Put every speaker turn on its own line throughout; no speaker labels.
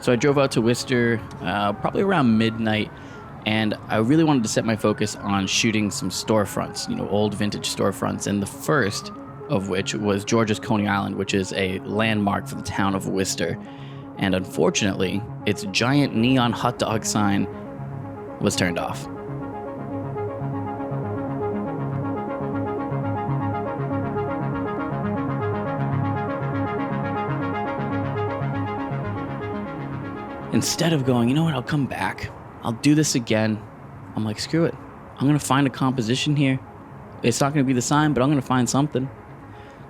So I drove out to Worcester probably around midnight, and I really wanted to set my focus on shooting some storefronts, old vintage storefronts. And the first of which was Georgia's Coney Island, which is a landmark for the town of Worcester. And unfortunately, its giant neon hot dog sign was turned off. Instead of going, you know what, I'll come back. I'll do this again. I'm like, screw it. I'm going to find a composition here. It's not going to be the sign, but I'm going to find something.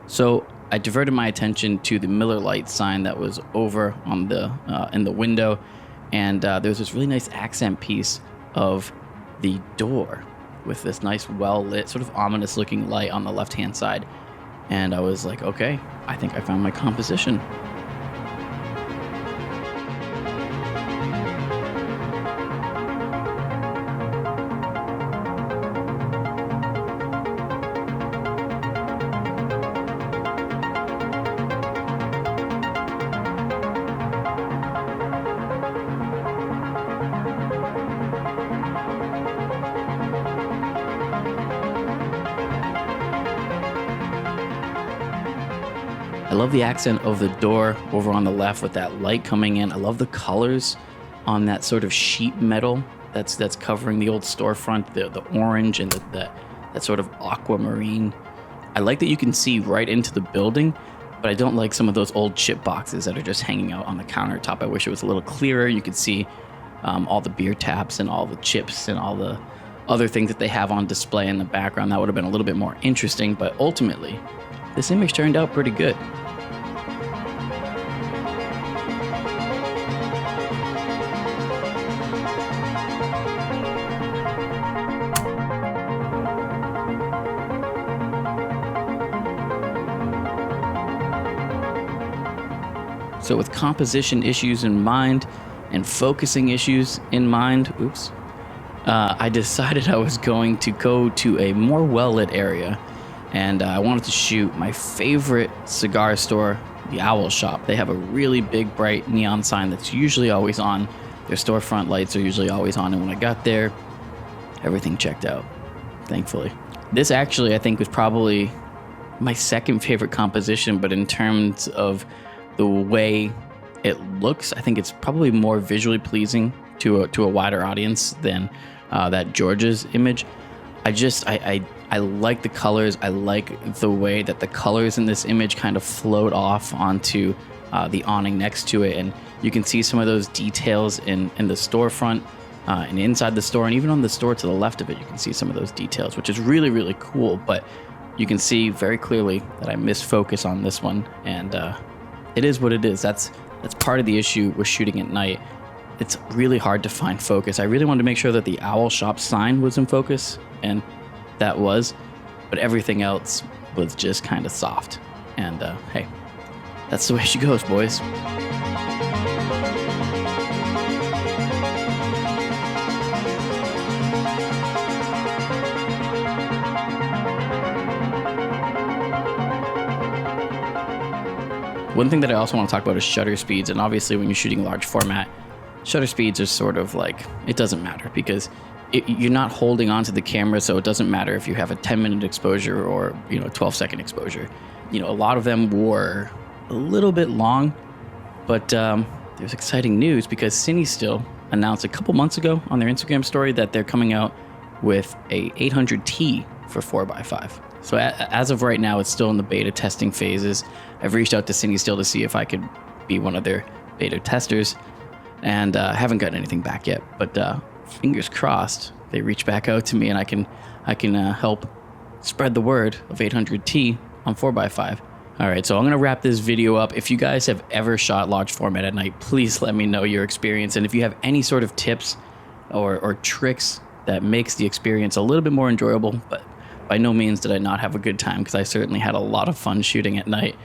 So I diverted my attention to the Miller Lite sign that was over on the in the window. And there's this really nice accent piece of the door with this nice, well-lit, sort of ominous-looking light on the left-hand side. And I was like, okay, I think I found my composition. I love the accent of the door over on the left with that light coming in. I love the colors on that sort of sheet metal that's covering the old storefront, the orange and that sort of aquamarine. I like that you can see right into the building, but I don't like some of those old chip boxes that are just hanging out on the countertop. I wish it was a little clearer. You could see all the beer taps and all the chips and all the other things that they have on display in the background. That would have been a little bit more interesting, but ultimately, this image turned out pretty good. So with composition issues in mind and focusing issues in mind, I decided I was going to go to a more well-lit area, and I wanted to shoot my favorite cigar store, the Owl Shop. They have a really big, bright neon sign that's usually always on. Their storefront lights are usually always on, and when I got there, everything checked out, thankfully. This actually, I think, was probably my second favorite composition, but in terms of the way it looks, I think it's probably more visually pleasing to a wider audience than that George's image. I like the colors. I like the way that the colors in this image kind of float off onto the awning next to it, and you can see some of those details in the storefront and inside the store, and even on the store to the left of it, you can see some of those details, which is really, really cool. But you can see very clearly that I missed focus on this one, and it is what it is. That's part of the issue with shooting at night. It's really hard to find focus. I really wanted to make sure that the Owl Shop sign was in focus, and that was, but everything else was just kind of soft. And hey, that's the way she goes, boys. One thing that I also want to talk about is shutter speeds, and obviously when you're shooting large format, shutter speeds are sort of like, it doesn't matter because you're not holding onto the camera, so it doesn't matter if you have a 10-minute exposure or 12-second exposure. A lot of them were a little bit long, but there's exciting news because Cinestill announced a couple months ago on their Instagram story that they're coming out with a 800T for 4x5. So as of right now, it's still in the beta testing phases. I've reached out to Cinestill to see if I could be one of their beta testers, and haven't gotten anything back yet. But fingers crossed, they reach back out to me, and I can help spread the word of 800T on 4x5. All right, so I'm gonna wrap this video up. If you guys have ever shot large format at night, please let me know your experience, and if you have any sort of tips or tricks that makes the experience a little bit more enjoyable. But by no means did I not have a good time, because I certainly had a lot of fun shooting at night,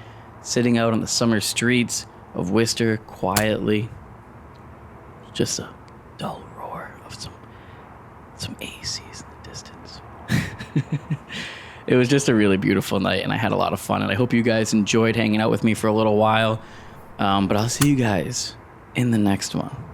sitting out on the summer streets of Worcester quietly. Just a dull roar of some ACs in the distance. It was just a really beautiful night, and I had a lot of fun, and I hope you guys enjoyed hanging out with me for a little while. But I'll see you guys in the next one.